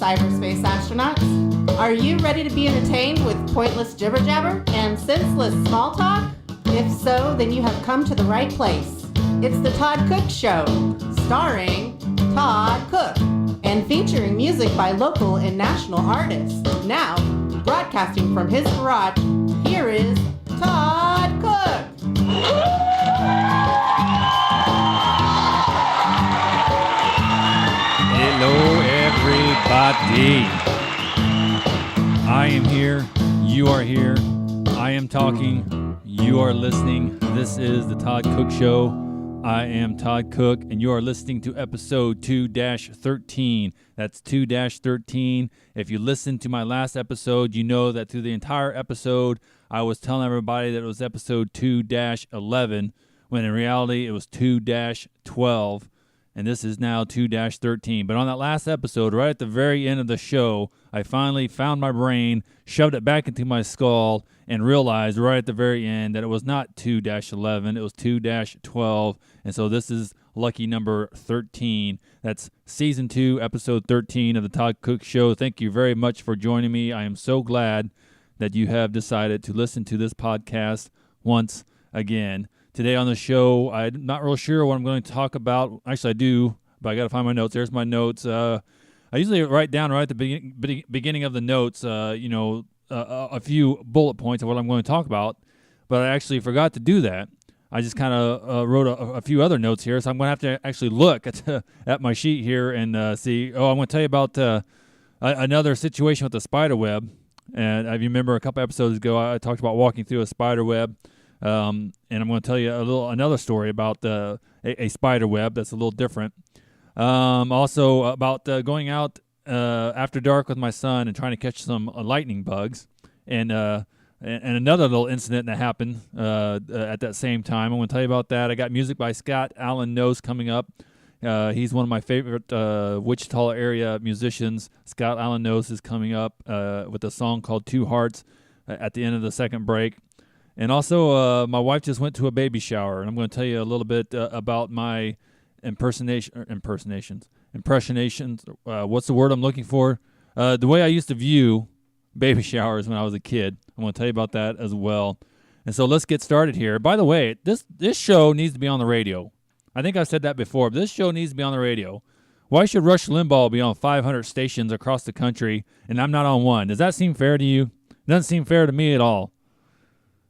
cyberspace astronauts. Are you ready to be entertained with pointless jibber-jabber and senseless small talk? If so, then you have come to the right place. It's the Todd Cook Show, starring Todd Cook, and featuring music by local and national artists. Now, broadcasting from his garage, here is Todd Cook. Hello, everybody. I am here. You are here. I am talking. You are listening. This is the Todd Cook Show. I am Todd Cook, and you are listening to episode 2-13. That's 2-13. If you listened to my last episode, you know that through the entire episode, I was telling everybody that it was episode 2-11, when in reality it was 2-12. And this is now 2-13. But on that last episode, right at the very end of the show, I finally found my brain, shoved it back into my skull, and realized right at the very end that it was not 2-11, it was 2-12. And so this is lucky number 13. That's season 2, episode 13 of the Todd Cook Show. Thank you very much for joining me. I am so glad that you have decided to listen to this podcast once again. Today on the show, I'm not real sure what I'm going to talk about. Actually, I do, but I got to find my notes. There's my notes. I usually write down right at the beginning of the notes, a few bullet points of what I'm going to talk about, but I actually forgot to do that. I just kind of wrote a few other notes here, so I'm going to have to actually look at my sheet here and see. Oh, I'm going to tell you about another situation with the spider web. And if you remember a couple episodes ago, I talked about walking through a spider web. And I'm going to tell you another story about a spider web that's a little different. Also about going out after dark with my son and trying to catch some lightning bugs, and another little incident that happened at that same time. I'm going to tell you about that. I got music by Scott Allen Knows coming up. He's one of my favorite Wichita area musicians. Scott Allen Knows is coming up with a song called Two Hearts at the end of the second break. And also, my wife just went to a baby shower, and I'm going to tell you a little bit about my impressionations. What's the word I'm looking for? The way I used to view baby showers when I was a kid. I'm going to tell you about that as well. And so let's get started here. By the way, this show needs to be on the radio. I think I've said that before, but this show needs to be on the radio. Why should Rush Limbaugh be on 500 stations across the country, and I'm not on one? Does that seem fair to you? It doesn't seem fair to me at all.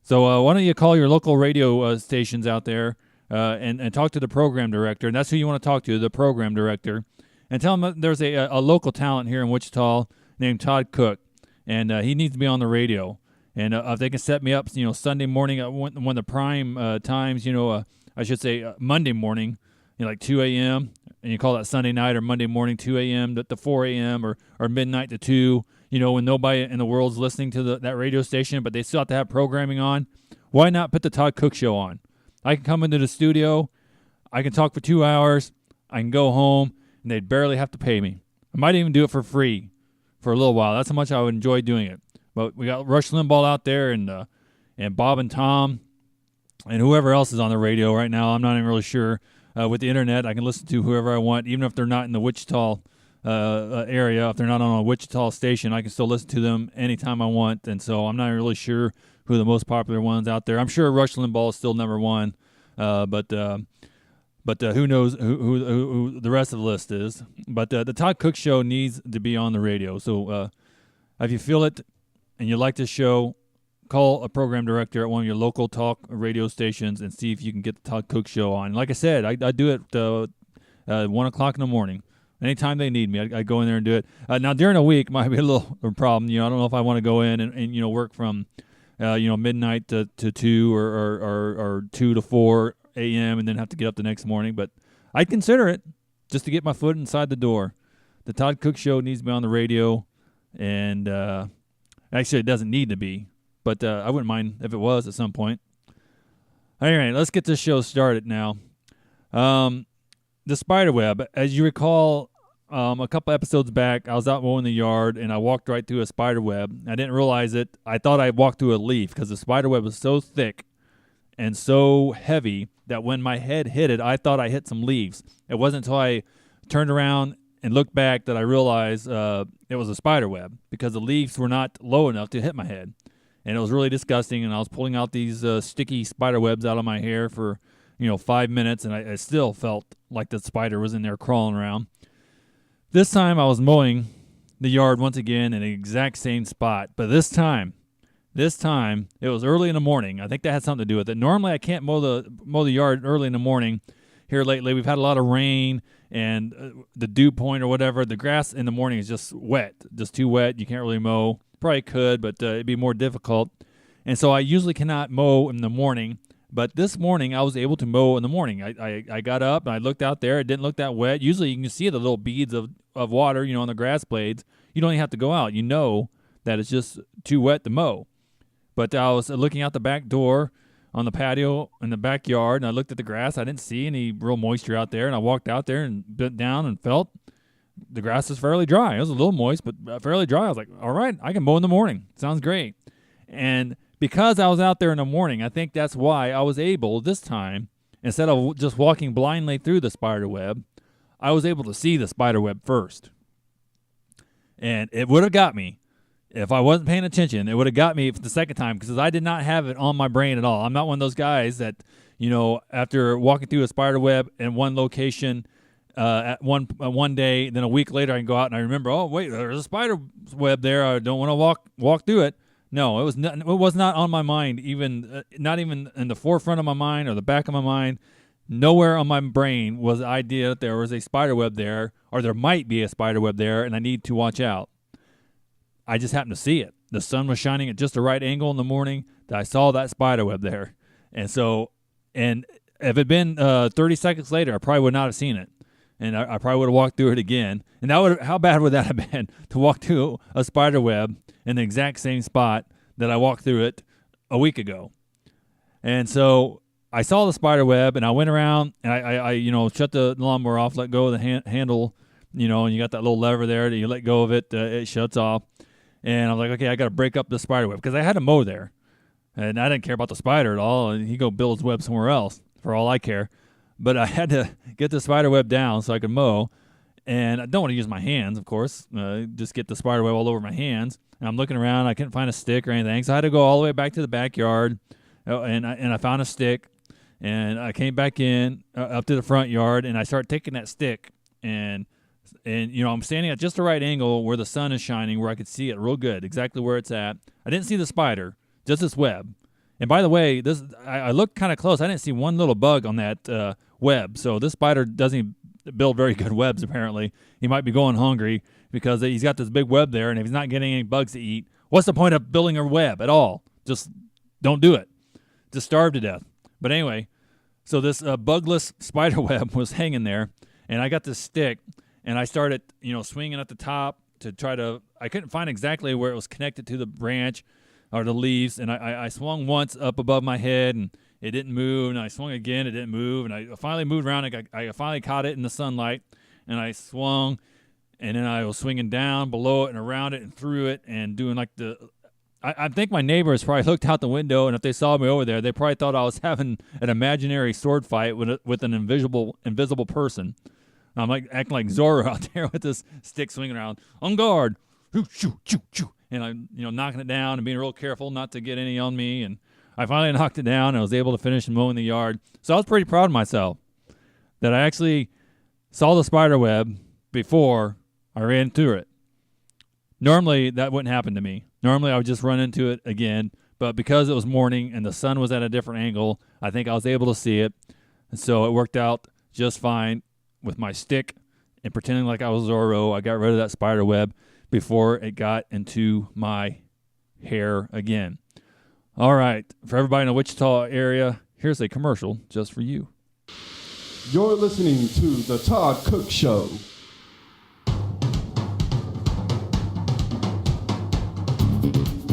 So why don't you call your local radio stations out there and talk to the program director, and that's who you want to talk to, the program director, and tell them there's a local talent here in Wichita named Todd Cook, and he needs to be on the radio. And if they can set me up, Sunday morning when the prime times, I should say Monday morning, like 2 a.m., and you call that Sunday night or Monday morning 2 a.m. to 4 a.m. or midnight to 2, when nobody in the world's listening to that radio station, but they still have to have programming on. Why not put the Todd Cook Show on? I can come into the studio, I can talk for 2 hours, I can go home, and they'd barely have to pay me. I might even do it for free for a little while. That's how much I would enjoy doing it. But we got Rush Limbaugh out there and Bob and Tom and whoever else is on the radio right now. I'm not even really sure. With the internet, I can listen to whoever I want, even if they're not in the Wichita area. If they're not on a Wichita station, I can still listen to them anytime I want. And so I'm not really sure who the most popular ones out there. I'm sure Rush Limbaugh is still number one, but who knows who the rest of the list is. But the Todd Cook Show needs to be on the radio. So if you feel it and you like this show, call a program director at one of your local talk radio stations and see if you can get the Todd Cook Show on. Like I said, I do it 1 o'clock in the morning. Anytime they need me, I go in there and do it. Now, during the week might be a little problem. I don't know if I want to go in and work from midnight to 2 or 2 to 4 a.m. and then have to get up the next morning. But I'd consider it just to get my foot inside the door. The Todd Cook Show needs to be on the radio, and actually it doesn't need to be. But I wouldn't mind if it was at some point. All right, let's get this show started now. The spider web. As you recall, a couple episodes back, I was out mowing the yard, and I walked right through a spider web. I didn't realize it. I thought I walked through a leaf because the spider web was so thick and so heavy that when my head hit it, I thought I hit some leaves. It wasn't until I turned around and looked back that I realized it was a spider web because the leaves were not low enough to hit my head. And it was really disgusting, and I was pulling out these sticky spider webs out of my hair for 5 minutes, and I still felt like the spider was in there crawling around. This time I was mowing the yard once again in the exact same spot, but this time it was early in the morning. I think that had something to do with it. Normally I can't mow the yard early in the morning. Here lately we've had a lot of rain and the dew point or whatever. The grass in the morning is just wet, just too wet. You can't really mow. Probably could, but it'd be more difficult. And so I usually cannot mow in the morning. But this morning, I was able to mow in the morning. I got up, and I looked out there. It didn't look that wet. Usually, you can see the little beads of water, on the grass blades. You don't even have to go out. You know that it's just too wet to mow. But I was looking out the back door on the patio in the backyard, and I looked at the grass. I didn't see any real moisture out there, and I walked out there and bent down and felt the grass is fairly dry. It was a little moist, but fairly dry. I was like, all right, I can mow in the morning. Sounds great. And because I was out there in the morning, I think that's why I was able this time, instead of just walking blindly through the spider web, I was able to see the spider web first. And it would have got me. If I wasn't paying attention, it would have got me the second time because I did not have it on my brain at all. I'm not one of those guys that, after walking through a spider web in one location at one day, then a week later I can go out and I remember, oh, wait, there's a spider web there. I don't want to walk through it. No, it was not on my mind, even not even in the forefront of my mind or the back of my mind. Nowhere on my brain was the idea that there was a spider web there or there might be a spider web there and I need to watch out. I just happened to see it. The sun was shining at just the right angle in the morning that I saw that spider web there. And if it had been 30 seconds later, I probably would not have seen it. And I probably would have walked through it again. And how bad would that have been to walk through a spider web in the exact same spot that I walked through it a week ago? And so I saw the spider web, and I went around, and I shut the lawnmower off, let go of the handle, and you got that little lever there that you let go of it, it shuts off. And I was like, okay, I got to break up the spider web because I had to mow there. And I didn't care about the spider at all, and he go build his web somewhere else for all I care. But I had to get the spider web down so I could mow. And I don't want to use my hands, of course, just get the spider web all over my hands. And I'm looking around. I couldn't find a stick or anything. So I had to go all the way back to the backyard. And I found a stick. And I came back in up to the front yard. And I started taking that stick. And I'm standing at just the right angle where the sun is shining, where I could see it real good, exactly where it's at. I didn't see the spider, just this web. And by the way, I looked kind of close. I didn't see one little bug on that web. So this spider doesn't build very good webs, apparently. He might be going hungry because he's got this big web there, and if he's not getting any bugs to eat, what's the point of building a web at all? Just don't do it. Just starve to death. But anyway, so this bugless spider web was hanging there, and I got this stick, and I started, swinging at the top to try to, I couldn't find exactly where it was connected to the branch or the leaves, and I swung once up above my head, and it didn't move, and I swung again, it didn't move, and I finally moved around, and I finally caught it in the sunlight, and I swung, and then I was swinging down, below it, and around it, and through it, and doing like I think my neighbors probably looked out the window, and if they saw me over there, they probably thought I was having an imaginary sword fight with an invisible person. I'm like acting like Zorro out there with this stick swinging around. On guard. Shoo, shoo, shoo. And I'm, knocking it down and being real careful not to get any on me. And I finally knocked it down and I was able to finish mowing the yard. So I was pretty proud of myself that I actually saw the spider web before I ran through it. Normally, that wouldn't happen to me. Normally, I would just run into it again. But because it was morning and the sun was at a different angle, I think I was able to see it. And so it worked out just fine. With my stick and pretending like I was Zorro, I got rid of that spider web before it got into my hair again. All right, for everybody in the Wichita area, here's a commercial just for you. You're listening to The Todd Cook Show.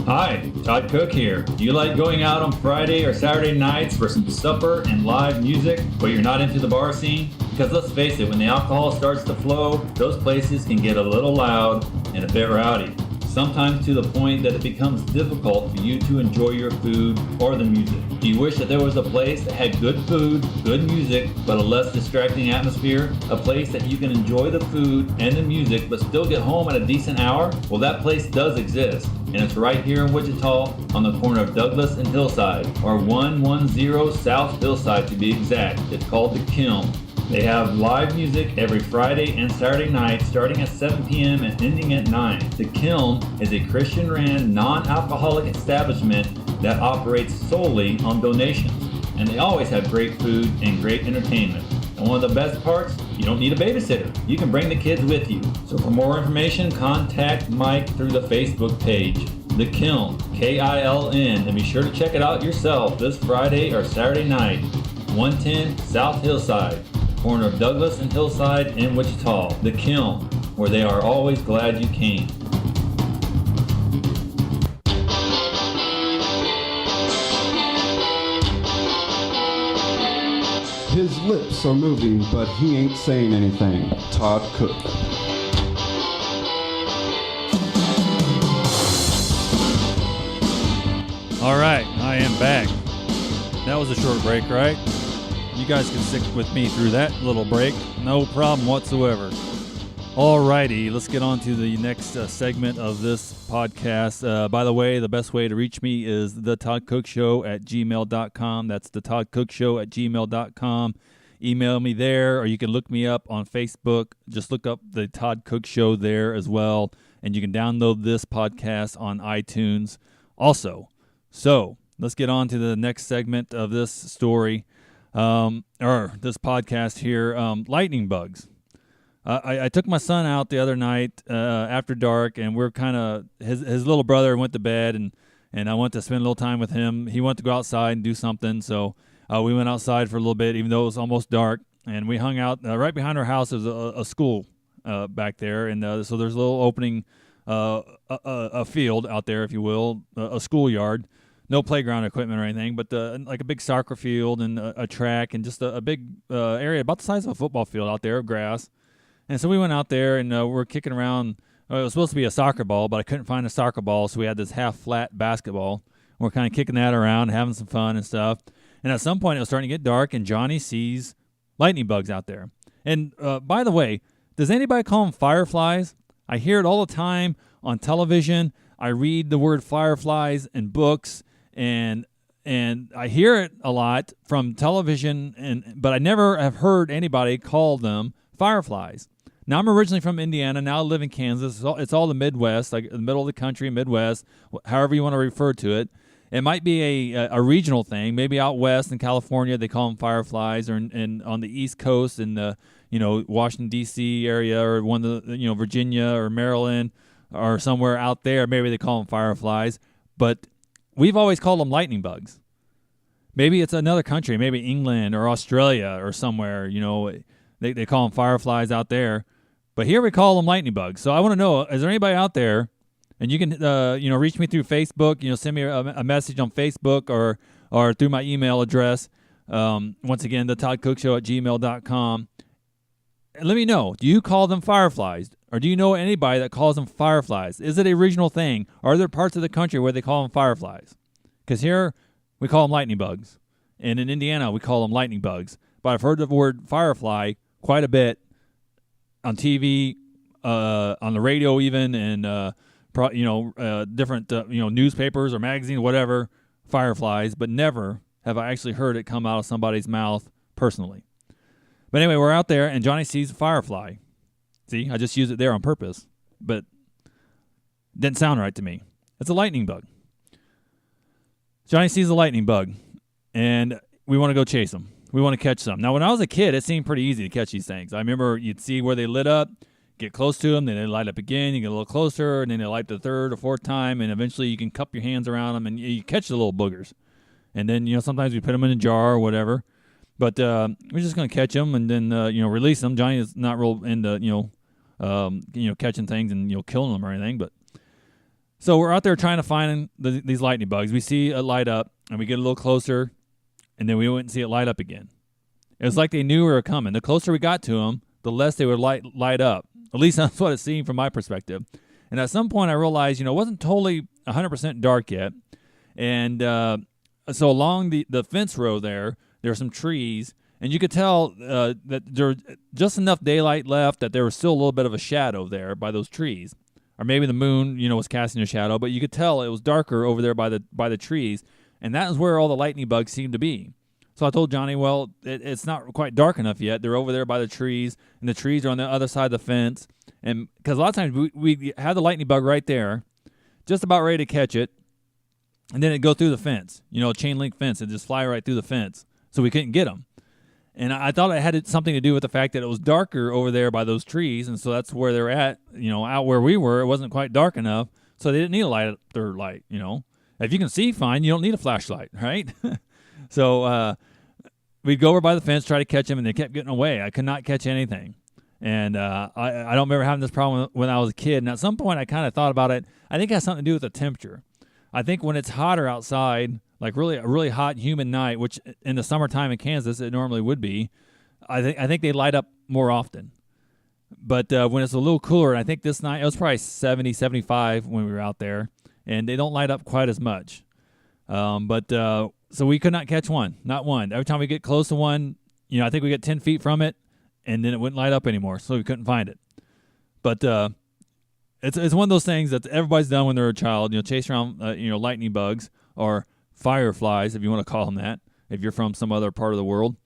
Hi, Todd Cook here. Do you like going out on Friday or Saturday nights for some supper and live music, but you're not into the bar scene? Because let's face it, when the alcohol starts to flow, those places can get a little loud and a bit rowdy. sometimes to the point that it becomes difficult for you to enjoy your food or the music. Do you wish that there was a place that had good food, good music, but a less distracting atmosphere? A place that you can enjoy the food and the music but still get home at a decent hour? Well, that place does exist, and it's right here in Wichita on the corner of Douglas and Hillside, or 110 South Hillside to be exact. It's called The Kiln. They have live music every Friday and Saturday night starting at 7 p.m. and ending at 9. The Kiln is a Christian-ran, non-alcoholic establishment that operates solely on donations. And they always have great food and great entertainment. And one of the best parts, you don't need a babysitter. You can bring the kids with you. So for more information, contact Mike through the Facebook page, The Kiln, K-I-L-N, and be sure to check it out yourself this Friday or Saturday night, 110 South Hillside, corner of Douglas and Hillside in Wichita. The Kiln, where they are always glad you came. His lips are moving, but he ain't saying anything. Todd Cook. All right, I am back. That was a short break, right? You guys can stick with me through that little break. No problem whatsoever. Alrighty, let's get on to the next segment of this podcast. By the way, the best way to reach me is thetoddcookshow@gmail.com. That's thetoddcookshow@gmail.com. Email me there, or you can look me up on Facebook. Just look up the Todd Cook Show there as well, and you can download this podcast on iTunes also. So let's get on to the next segment of this story, or this podcast here, lightning bugs. I took my son out the other night after dark, and we're kind of his little brother went to bed, and I went to spend a little time with him. He went to go outside and do something, so we went outside for a little bit, even though it was almost dark, and we hung out right behind our house. There's a school back there, and so there's a little opening, a field out there, if you will, a schoolyard. No playground equipment or anything, but like a big soccer field and a track, and just a big area about the size of a football field out there of grass. And so we went out there, and we're kicking around. It was supposed to be a soccer ball, but I couldn't find a soccer ball, so we had this half-flat basketball. We're kind of kicking that around, having some fun and stuff. And at some point, it was starting to get dark, and Johnny sees lightning bugs out there. And by the way, does anybody call them fireflies? I hear it all the time on television. I read the word fireflies in books, and I hear it a lot from television, but I never have heard anybody call them fireflies. Now, I'm originally from Indiana. Now I live in Kansas. It's all the Midwest, like the middle of the country, Midwest, however you want to refer to it. It might be a regional thing. Maybe out west in California they call them fireflies, or on the East Coast in the Washington D.C. area, or one of the Virginia or Maryland or somewhere out there. Maybe they call them fireflies, but we've always called them lightning bugs. Maybe it's another country, maybe England or Australia or somewhere. They call them fireflies out there. But here we call them lightning bugs. So I want to know, is there anybody out there, and you can reach me through Facebook, send me a message on Facebook or through my email address. Once again, the toddcookshow@gmail.com. And let me know, do you call them fireflies? Or do you know anybody that calls them fireflies? Is it a regional thing? Are there parts of the country where they call them fireflies? Because here we call them lightning bugs. And in Indiana, we call them lightning bugs. But I've heard the word firefly quite a bit on TV, on the radio even, and different newspapers or magazines, whatever, fireflies, but never have I actually heard it come out of somebody's mouth personally. But anyway, we're out there, and Johnny sees a firefly. See, I just used it there on purpose, but it didn't sound right to me. It's a lightning bug. Johnny sees a lightning bug, and we want to go chase him. We want to catch some. Now, when I was a kid, it seemed pretty easy to catch these things. I remember you'd see where they lit up, get close to them, then they light up again, you get a little closer, and then they light the third or fourth time, and eventually you can cup your hands around them, and you catch the little boogers. And then, sometimes we put them in a jar or whatever. But we're just going to catch them and then, release them. Johnny is not real into, catching things and, killing them or anything. But so we're out there trying to find these lightning bugs. We see it light up, and we get a little closer, and then we went and see it light up again. It was like they knew we were coming. The closer we got to them, the less they would light up. At least that's what it seemed from my perspective. And at some point I realized, it wasn't totally 100% dark yet. And so along the fence row there are some trees, and you could tell that there was just enough daylight left that there was still a little bit of a shadow there by those trees. Or maybe the moon, was casting a shadow, but you could tell it was darker over there by the trees, and that is where all the lightning bugs seemed to be. So I told Johnny, well, it's not quite dark enough yet. They're over there by the trees, and the trees are on the other side of the fence. And because a lot of times we had the lightning bug right there, just about ready to catch it, and then it'd go through the fence, a chain link fence, and just fly right through the fence. So we couldn't get them. And I thought it had something to do with the fact that it was darker over there by those trees, and so that's where they're at, out where we were. It wasn't quite dark enough, so they didn't need their light, If you can see fine, you don't need a flashlight, right? So we'd go over by the fence, try to catch them, and they kept getting away. I could not catch anything. And I don't remember having this problem when I was a kid, and at some point I kind of thought about it. I think it has something to do with the temperature. I think when it's hotter outside, like a really hot, humid night, which in the summertime in Kansas it normally would be, I think they light up more often. But when it's a little cooler, and I think this night, it was probably 70, 75 when we were out there, and they don't light up quite as much. So we could not catch one, not one. Every time we get close to one, I think we get 10 feet from it, and then it wouldn't light up anymore, so we couldn't find it. But it's one of those things that everybody's done when they're a child, chase around, lightning bugs or fireflies, if you want to call them that, if you're from some other part of the world.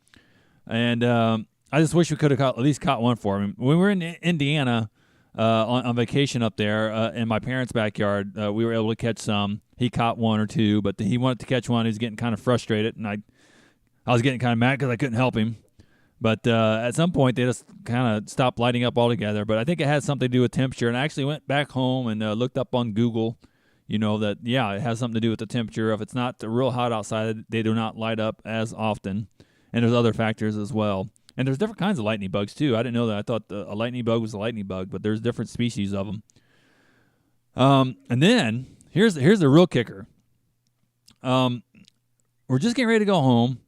And I just wish we could have at least caught one for him. When we were in Indiana on vacation up there in my parents' backyard, we were able to catch some. He caught one or two, but he wanted to catch one. He was getting kind of frustrated, and I was getting kind of mad because I couldn't help him. But at some point, they just kind of stopped lighting up altogether. But I think it had something to do with temperature. And I actually went back home and looked up on Google, that, it has something to do with the temperature. If it's not real hot outside, they do not light up as often. And there's other factors as well. And there's different kinds of lightning bugs, too. I didn't know that. I thought a lightning bug was a lightning bug, but there's different species of them. And then, here's the real kicker. We're just getting ready to go home,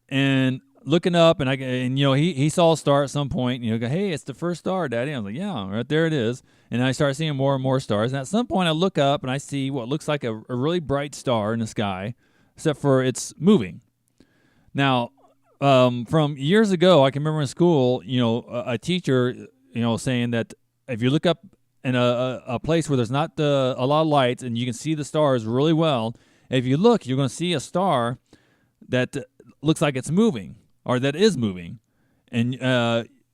and looking up, and he saw a star at some point, go, hey, it's the first star, Daddy. I was like, yeah, right there it is. And I started seeing more and more stars. And at some point I look up and I see what looks like a really bright star in the sky, except for it's moving. Now, from years ago, I can remember in school, a teacher, saying that if you look up in a place where there's not a lot of lights and you can see the stars really well, if you look, you're going to see a star that looks like it's moving, or that is moving, and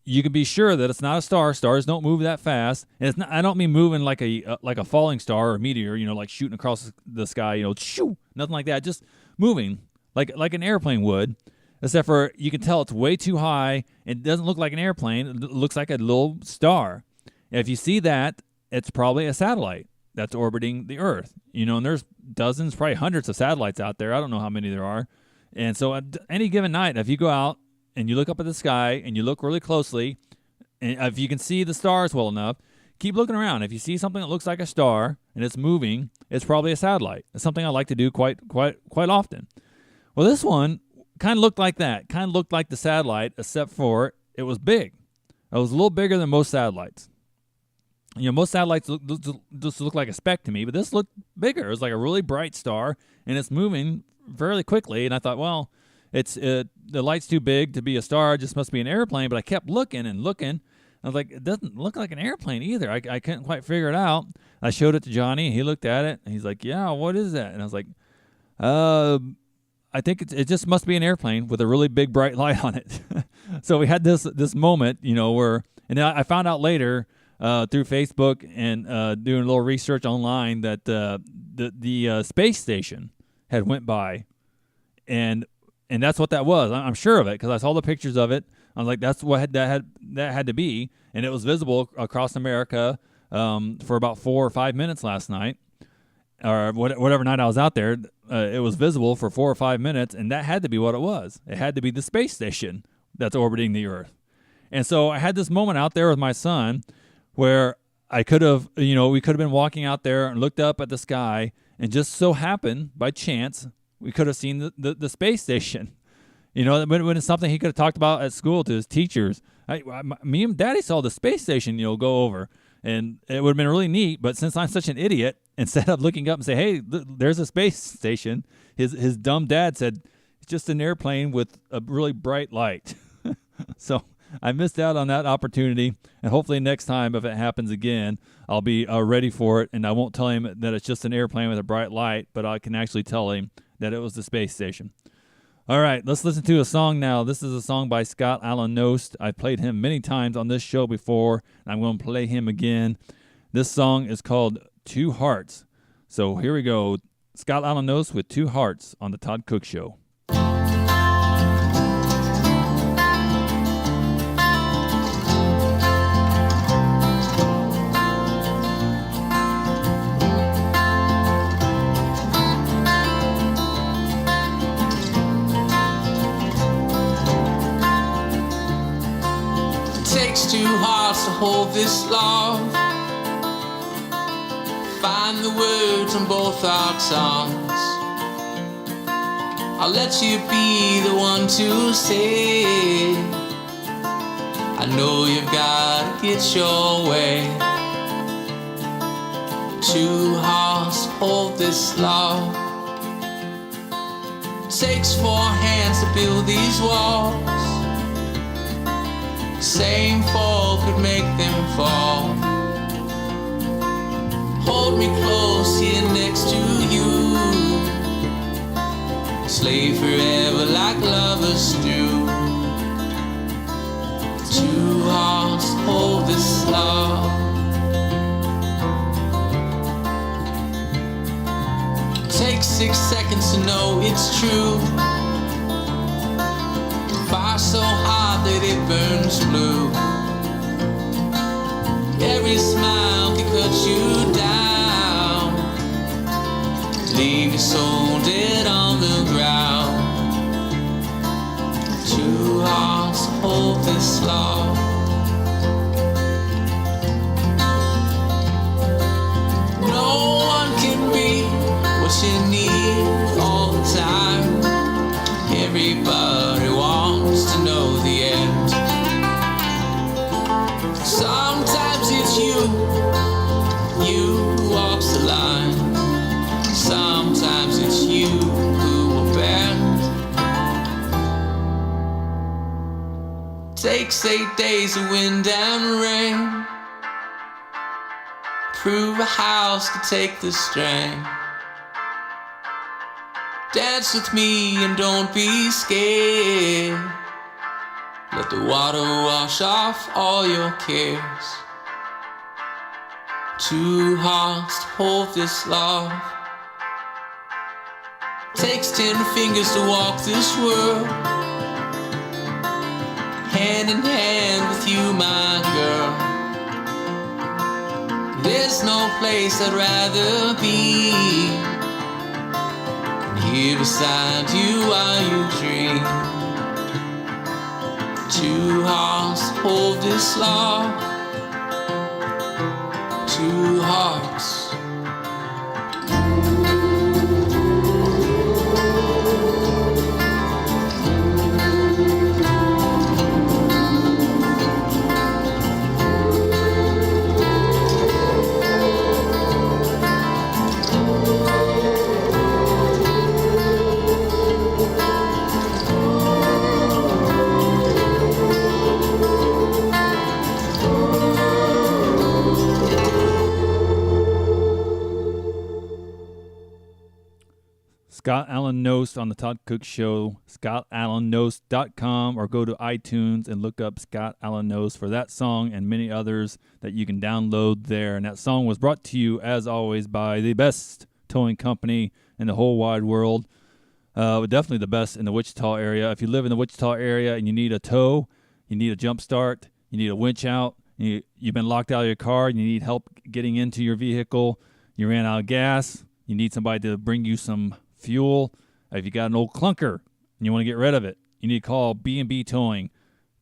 you can be sure that it's not a star. Stars don't move that fast, and it's not. I don't mean moving like a falling star or a meteor, like shooting across the sky, shoo, nothing like that. Just moving like an airplane would, except for you can tell it's way too high. It doesn't look like an airplane. It looks like a little star. If you see that, it's probably a satellite that's orbiting the Earth. And there's dozens, probably hundreds of satellites out there. I don't know how many there are. And so at any given night, if you go out and you look up at the sky and you look really closely, and if you can see the stars well enough, keep looking around. If you see something that looks like a star and it's moving, it's probably a satellite. It's something I like to do quite often. Well, this one kind of looked like that. Kind of looked like the satellite, except for it was big. It was a little bigger than most satellites. Most satellites just look like a speck to me, but this looked bigger. It was like a really bright star, and it's moving fairly quickly. And I thought, well, the light's too big to be a star. It just must be an airplane. But I kept looking and looking. I was like, it doesn't look like an airplane either. I couldn't quite figure it out. I showed it to Johnny. He looked at it, and he's like, yeah, what is that? And I was like, I think it just must be an airplane with a really big bright light on it. So we had this moment, where, and then I found out later through Facebook and doing a little research online that the space station had went by, and that's what that was. I'm sure of it because I saw the pictures of it. I was like, that's what that had to be, and it was visible across America for about 4 or 5 minutes last night, or whatever night I was out there. It was visible for 4 or 5 minutes, and that had to be what it was. It had to be the space station that's orbiting the Earth. And so I had this moment out there with my son where I could have, we could have been walking out there and looked up at the sky, and just so happened, by chance, we could have seen the space station. When it's something he could have talked about at school to his teachers. Me and Daddy saw the space station, go over. And it would have been really neat, but since I'm such an idiot, instead of looking up and say, hey, there's a space station, his dumb dad said, it's just an airplane with a really bright light. So I missed out on that opportunity, and hopefully next time, if it happens again, I'll be ready for it, and I won't tell him that it's just an airplane with a bright light, but I can actually tell him that it was the space station. All right, let's listen to a song now. This is a song by Scott Alan Nost. I played him many times on this show before, and I'm going to play him again. This song is called Two Hearts. So here we go. Scott Alan Nost with Two Hearts on the Todd Cook Show. Takes two hearts to hold this love. Find the words on both our tongues. I'll let you be the one to say, I know you've got to get your way. Two hearts hold this love. Takes four hands to build these walls. Same fall could make them fall. Hold me close here next to you. Slay forever like lovers do. Two hearts hold this love. Takes 6 seconds to know it's true. Fire so hot that it burns blue. Every smile can cut you down, leave your soul dead on the ground. Two hearts hold this love. No one can be what you need all the time. Everybody wants to know the end. Sometimes it's you who walks the line. Sometimes it's you who will bend. Takes 8 days of wind and rain. Prove a house could take the strain. Dance with me and don't be scared. Let the water wash off all your cares. Two hearts to hold this love. Takes 10 fingers to walk this world. Hand in hand with you, my girl. There's no place I'd rather be. Here beside you while you dream. Two hearts hold this love. Two hearts. Scott Alan Nost on the Todd Cook Show, ScottAlanKnost.com, or go to iTunes and look up Scott Alan Nost for that song and many others that you can download there. And that song was brought to you, as always, by the best towing company in the whole wide world. Definitely the best in the Wichita area. If you live in the Wichita area and you need a tow, you need a jump start, you need a winch out, you've been locked out of your car, and you need help getting into your vehicle, you ran out of gas, you need somebody to bring you some fuel. If you got an old clunker and you want to get rid of it, you need to call B&B Towing,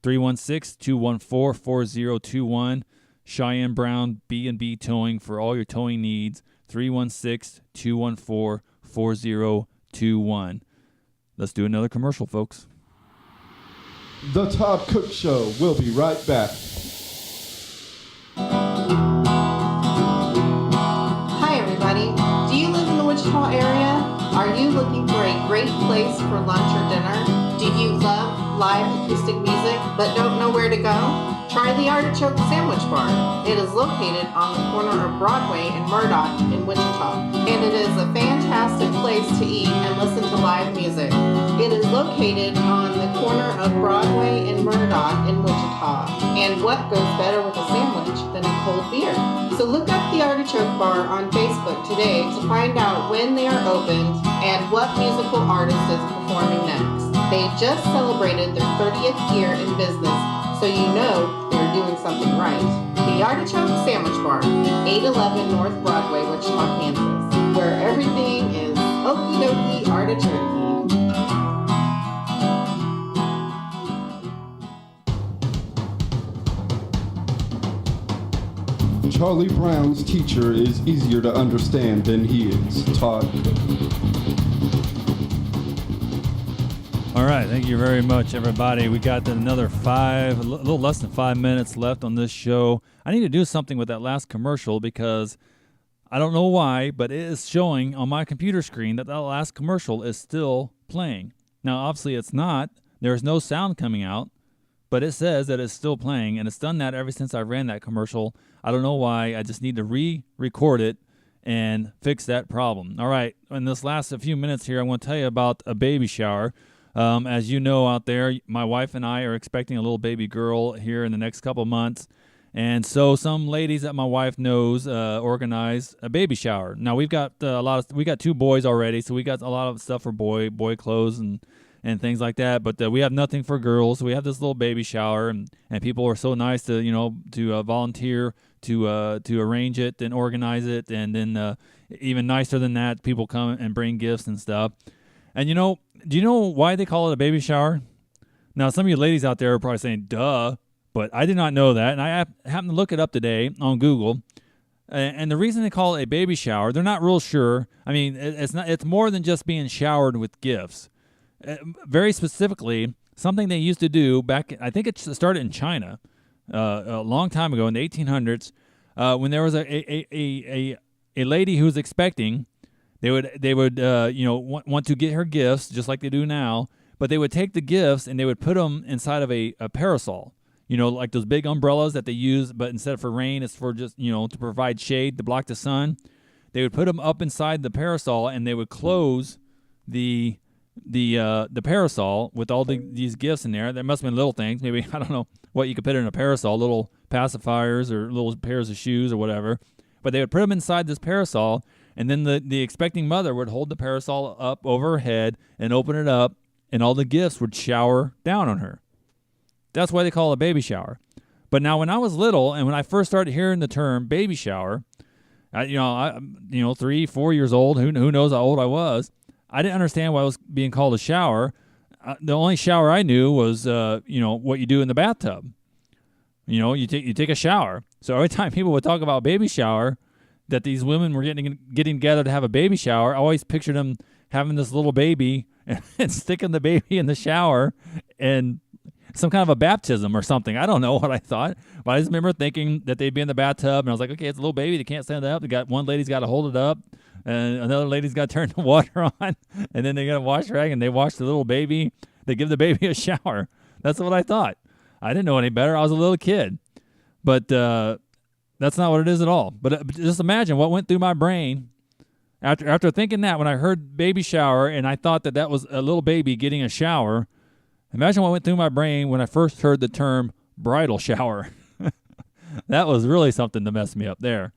316-214-4021. Cheyenne Brown B&B Towing for all your towing needs, 316-214-4021. Let's do another commercial, folks. The Todd Cook Show will be right back. right place for lunch or dinner? Do you love live acoustic music but don't know where to go? Try the Artichoke Sandwich Bar. It is located on the corner of Broadway and Murdoch in Wichita, and it is a fantastic place to eat and listen to live music. It is located on the corner of Broadway and Murdoch in Wichita, and what goes better with a sandwich than a cold beer? So look up the Artichoke Bar on Facebook today to find out when they are opened and what musical artist is performing next. They just celebrated their 30th year in business, so you know they're doing something right. The Artichoke Sandwich Bar, 811 North Broadway, Wichita, Kansas, where everything is okie dokie artichoke. Charlie Brown's teacher is easier to understand than he is. Todd. All right, thank you very much, everybody. We got another a little less than 5 minutes left on this show. I need to do something with that last commercial because I don't know why, but it is showing on my computer screen that last commercial is still playing. Now, obviously, it's not. There's no sound coming out, but it says that it's still playing, and it's done that ever since I ran that commercial. I don't know why. I just need to re-record it and fix that problem. All right, in this last few minutes here, I want to tell you about a baby shower. As you know out there, my wife and I are expecting a little baby girl here in the next couple months. And so some ladies that my wife knows organize a baby shower. Now we've got we got 2 boys already, so we got a lot of stuff for boy clothes and things like that. But we have nothing for girls. So we have this little baby shower, and people are so nice to volunteer to arrange it and organize it, and then even nicer than that, people come and bring gifts and stuff. And do you know why they call it a baby shower? Now, some of you ladies out there are probably saying, duh, but I did not know that. And I happened to look it up today on Google. And the reason they call it a baby shower, they're not real sure. I mean, it's more than just being showered with gifts. Very specifically, something they used to do back, I think it started in China a long time ago in the 1800s, when there was a lady who was expecting. They would want to get her gifts just like they do now, but they would take the gifts and they would put them inside of a parasol, like those big umbrellas that they use, but instead of for rain, it's for just to provide shade to block the sun. They would put them up inside the parasol and they would close the parasol with all these gifts in there. There must have been little things, maybe I don't know what you could put in a parasol, little pacifiers or little pairs of shoes or whatever, but they would put them inside this parasol. And then the expecting mother would hold the parasol up over her head and open it up, and all the gifts would shower down on her. That's why they call it a baby shower. But now, when I was little and when I first started hearing the term baby shower, I 3, 4 years old, who knows how old I was, I didn't understand why it was being called a shower. The only shower I knew was what you do in the bathtub. You take a shower. So every time people would talk about baby shower, that these women were getting together to have a baby shower, I always pictured them having this little baby and sticking the baby in the shower and some kind of a baptism or something. I don't know what I thought, but I just remember thinking that they'd be in the bathtub, and I was like, okay, it's a little baby. They can't stand up. One lady's got to hold it up, and another lady's got to turn the water on, and then they got a wash rag, and they wash the little baby. They give the baby a shower. That's what I thought. I didn't know any better. I was a little kid. But that's not what it is at all. But just imagine what went through my brain after thinking that when I heard baby shower and I thought that was a little baby getting a shower. Imagine what went through my brain when I first heard the term bridal shower. That was really something to mess me up there.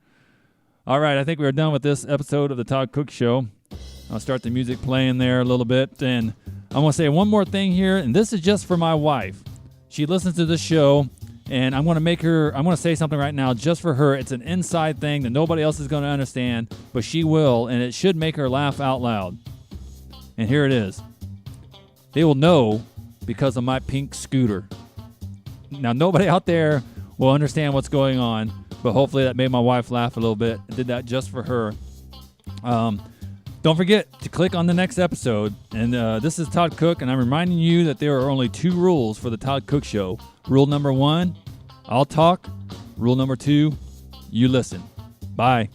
All right, I think we're done with this episode of the Todd Cook Show. I'll start the music playing there a little bit. And I want to say one more thing here, and this is just for my wife. She listens to this show. And I'm going to say something right now just for her. It's an inside thing that nobody else is going to understand, but she will, and it should make her laugh out loud. And here it is. They will know because of my pink scooter. Now, nobody out there will understand what's going on, but hopefully that made my wife laugh a little bit. I did that just for her. Don't forget to click on the next episode. And this is Todd Cook, and I'm reminding you that there are only 2 rules for the Todd Cook Show. Rule number 1, I'll talk. Rule number 2, you listen. Bye.